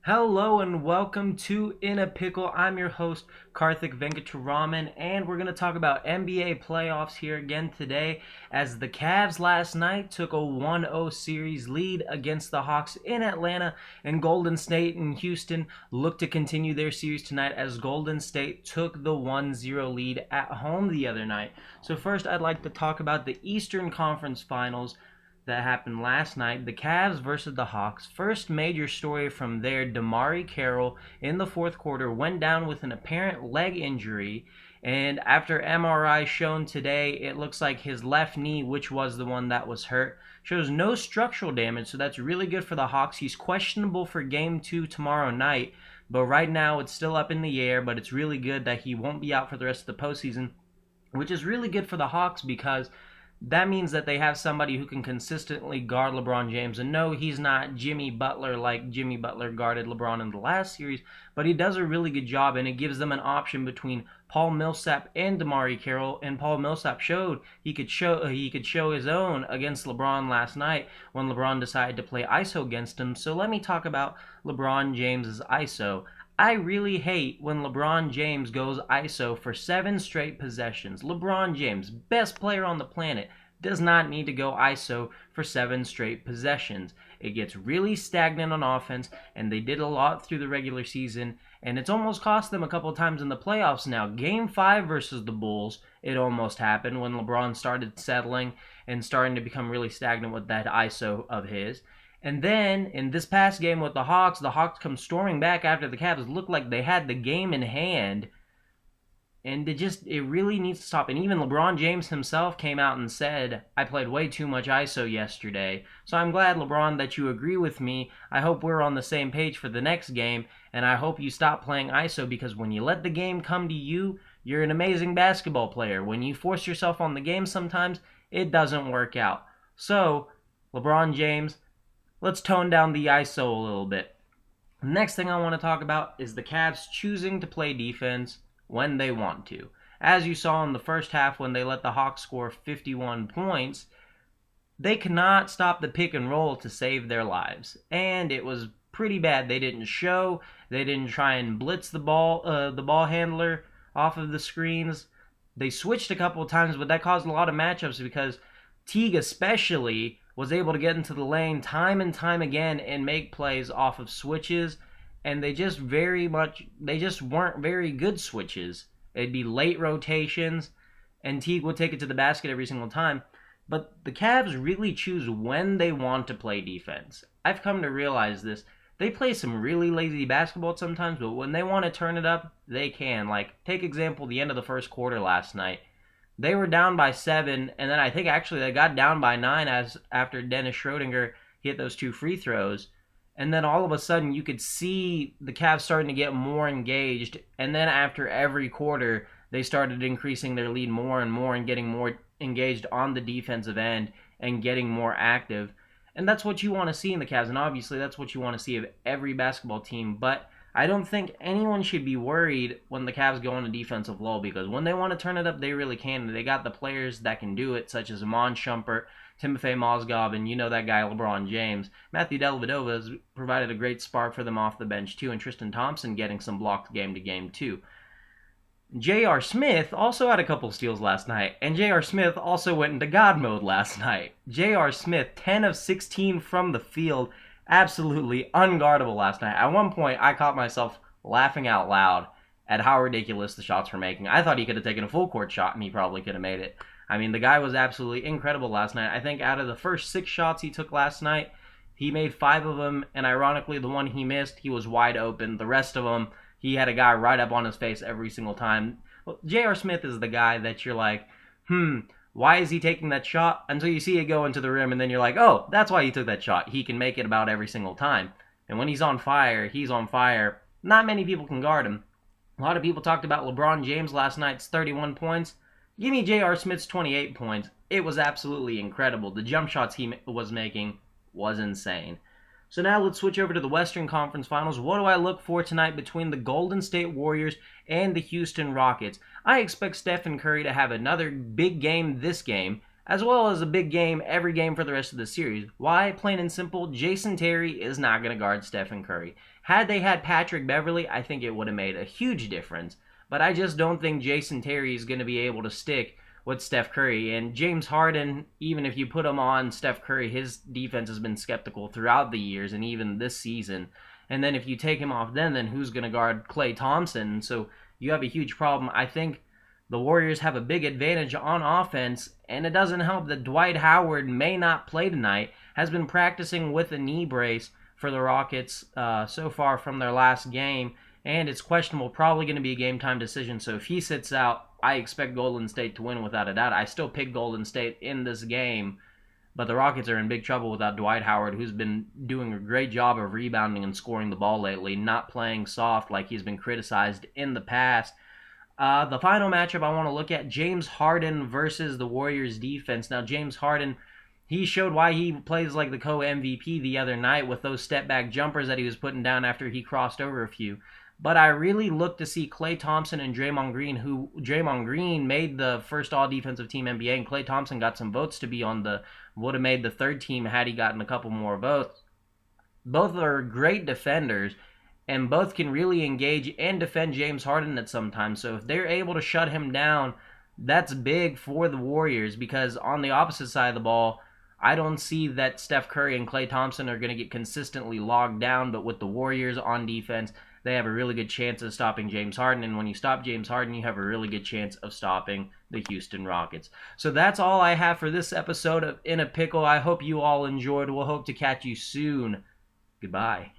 Hello and welcome to In a Pickle. I'm your host, Karthik Venkataraman, and we're going to talk about NBA playoffs here again today as the Cavs last night took a 1-0 series lead against the Hawks in Atlanta, and Golden State and Houston look to continue their series tonight as Golden State took the 1-0 lead at home the other night. So first I'd like to talk about the Eastern Conference Finals that happened last night, the Cavs versus the Hawks. First major story from there, DeMarre Carroll in the fourth quarter went down with an apparent leg injury, and after MRI shown today, it looks like his left knee, which was the one that was hurt, shows no structural damage, so that's really good for the Hawks. He's questionable for Game 2 tomorrow night, but right now it's still up in the air, but it's really good that he won't be out for the rest of the postseason, which is really good for the Hawks because that means that they have somebody who can consistently guard LeBron James. And no, he's not Jimmy Butler like Jimmy Butler guarded LeBron in the last series, but he does a really good job, and it gives them an option between Paul Millsap and DeMarre Carroll. And Paul Millsap showed he could show his own against LeBron last night when LeBron decided to play ISO against him. So let me talk about LeBron James's ISO. I really hate when LeBron James goes ISO for 7 straight possessions. LeBron James, best player on the planet, does not need to go ISO for 7 straight possessions. It gets really stagnant on offense, and they did a lot through the regular season, and it's almost cost them a couple of times in the playoffs now. Game 5 versus the Bulls, it almost happened when LeBron started settling and starting to become really stagnant with that ISO of his. And then, in this past game with the Hawks come storming back after the Cavs looked like they had the game in hand. And it really needs to stop. And even LeBron James himself came out and said, I played way too much ISO yesterday. So I'm glad, LeBron, that you agree with me. I hope we're on the same page for the next game. And I hope you stop playing ISO, because when you let the game come to you, you're an amazing basketball player. When you force yourself on the game sometimes, it doesn't work out. So, LeBron James, let's tone down the ISO a little bit. The next thing I want to talk about is the Cavs choosing to play defense when they want to. As you saw in the first half when they let the Hawks score 51 points, they could not stop the pick and roll to save their lives. And it was pretty bad. They didn't show. They didn't try and blitz the ball handler off of the screens. They switched a couple of times, but that caused a lot of matchups because Teague especially was able to get into the lane time and time again and make plays off of switches, and they just weren't very good switches. It'd be late rotations, and Teague would take it to the basket every single time. But the Cavs really choose when they want to play defense. I've come to realize this. They play some really lazy basketball sometimes, but when they want to turn it up, they can. Like, take example, the end of the first quarter last night. They were down by 7, and then I think actually they got down by 9 after Dennis Schroeder hit those 2 free throws. And then all of a sudden you could see the Cavs starting to get more engaged. And then after every quarter, they started increasing their lead more and more and getting more engaged on the defensive end and getting more active. And that's what you want to see in the Cavs. And obviously that's what you want to see of every basketball team. But I don't think anyone should be worried when the Cavs go on a defensive lull, because when they want to turn it up, they really can. They got the players that can do it, such as Iman Shumpert, Timofey Mozgov, and you know that guy LeBron James. Matthew Dellavedova has provided a great spark for them off the bench too, and Tristan Thompson getting some blocks game to game too. J.R. Smith also had a couple steals last night, and J.R. Smith also went into God mode last night. J.R. Smith, 10 of 16 from the field, absolutely unguardable last night. At one point, I caught myself laughing out loud at how ridiculous the shots were making. I thought he could have taken a full court shot, and he probably could have made it. I mean, the guy was absolutely incredible last night. I think out of the first 6 shots he took last night, he made 5 of them, and ironically, the one he missed, he was wide open. The rest of them, he had a guy right up on his face every single time. Well, J.R. Smith is the guy that you're like, why is he taking that shot? Until you see it go into the rim, and then you're like, oh, that's why he took that shot. He can make it about every single time. And when he's on fire, he's on fire. Not many people can guard him. A lot of people talked about LeBron James last night's 31 points. Give me J.R. Smith's 28 points. It was absolutely incredible. The jump shots he was making was insane. So now let's switch over to the Western Conference Finals. What do I look for tonight between the Golden State Warriors and the Houston Rockets? I expect Stephen Curry to have another big game this game. as well as a big game every game for the rest of the series. Why? Plain and simple, Jason Terry is not going to guard Stephen Curry. Had they had Patrick Beverley, I think it would have made a huge difference. But I just don't think Jason Terry is going to be able to stick with Steph Curry. And James Harden, even if you put him on Steph Curry, his defense has been skeptical throughout the years and even this season. And then if you take him off then who's going to guard Klay Thompson? So you have a huge problem. I think the Warriors have a big advantage on offense, and it doesn't help that Dwight Howard may not play tonight, has been practicing with a knee brace for the Rockets so far from their last game, and it's questionable, probably going to be a game-time decision. So if he sits out, I expect Golden State to win without a doubt. I still pick Golden State in this game, but the Rockets are in big trouble without Dwight Howard, who's been doing a great job of rebounding and scoring the ball lately, not playing soft like he's been criticized in the past. The final matchup I want to look at, James Harden versus the Warriors defense. Now, James Harden, he showed why he plays like the co-MVP the other night with those step-back jumpers that he was putting down after he crossed over a few. But I really look to see Klay Thompson and Draymond Green, who Draymond Green made the first all-defensive team NBA, and Klay Thompson got some votes to be on would have made the third team had he gotten a couple more votes. Both are great defenders, and both can really engage and defend James Harden at some time. So if they're able to shut him down, that's big for the Warriors, because on the opposite side of the ball, I don't see that Steph Curry and Klay Thompson are going to get consistently logged down, but with the Warriors on defense, they have a really good chance of stopping James Harden, and when you stop James Harden, you have a really good chance of stopping the Houston Rockets. So that's all I have for this episode of In a Pickle. I hope you all enjoyed. We'll hope to catch you soon. Goodbye.